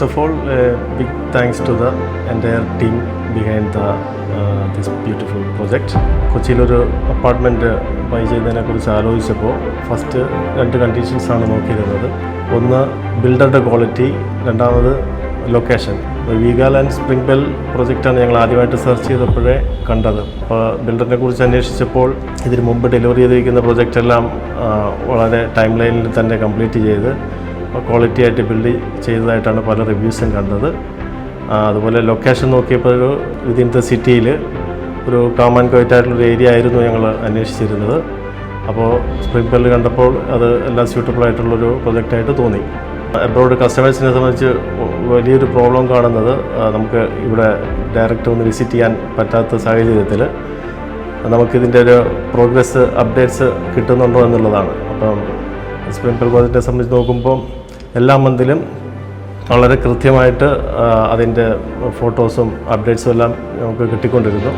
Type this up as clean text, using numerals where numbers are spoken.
First of all, big thanks to the entire team behind this beautiful project. കൊച്ചിയിലൊരു apartment buy ചെയ്തതിനെക്കുറിച്ച് ആലോചിച്ചപ്പോൾ first 2 കണ്ടീഷൻസാണ് നോക്കിയിരുന്നത്. ഒന്ന് ബിൽഡറുടെ ക്വാളിറ്റി, രണ്ടാമത് ലൊക്കേഷൻ. വീഗാലാൻഡ് സ്പ്രിംഗ് ബെൽ പ്രൊജക്റ്റാണ് ഞങ്ങൾ ആദ്യമായിട്ട് സെർച്ച് ചെയ്തപ്പോഴേ കണ്ടത്. അപ്പോൾ ബിൽഡറിനെ കുറിച്ച് അന്വേഷിച്ചപ്പോൾ ഇതിന് മുമ്പ് ഡെലിവറി ചെയ്തിരിക്കുന്ന പ്രൊജക്റ്റെല്ലാം വളരെ ടൈം ലൈനിൽ തന്നെ കംപ്ലീറ്റ് ചെയ്ത് ക്വാളിറ്റി ആയിട്ട് ബിൽഡ് ചെയ്തതായിട്ടാണ് പല റിവ്യൂസും കണ്ടത്. അതുപോലെ ലൊക്കേഷൻ നോക്കിയപ്പോൾ ഒരു വിതിൻ ദ സിറ്റിയിൽ ഒരു കാം ആൻഡ് ക്വയറ്റ് ആയിട്ടുള്ളൊരു ഏരിയ ആയിരുന്നു ഞങ്ങൾ അന്വേഷിച്ചിരുന്നത്. അപ്പോൾ സ്പ്രിംഗ് ബെൽ കണ്ടപ്പോൾ അത് എല്ലാം സ്യൂട്ടബിൾ ആയിട്ടുള്ളൊരു പ്രൊജക്റ്റായിട്ട് തോന്നി. എബ്രോഡ് കസ്റ്റമേഴ്സിനെ സംബന്ധിച്ച് വലിയൊരു പ്രോബ്ലം കാണുന്നത് നമുക്ക് ഇവിടെ ഡയറക്റ്റ് ഒന്ന് വിസിറ്റ് ചെയ്യാൻ പറ്റാത്ത സാഹചര്യത്തിൽ നമുക്കിതിൻ്റെ ഒരു പ്രോഗ്രസ് അപ്ഡേറ്റ്സ് കിട്ടുന്നുണ്ടോ എന്നുള്ളതാണ്. അപ്പം സ്പ്രിംഗ് ബെൽ പ്രോജക്റ്റിനെ സംബന്ധിച്ച് നോക്കുമ്പോൾ എല്ലാ മന്തിലും വളരെ കൃത്യമായിട്ട് അതിൻ്റെ ഫോട്ടോസും അപ്ഡേറ്റ്സും എല്ലാം നമുക്ക് കിട്ടിക്കൊണ്ടിരുന്നു.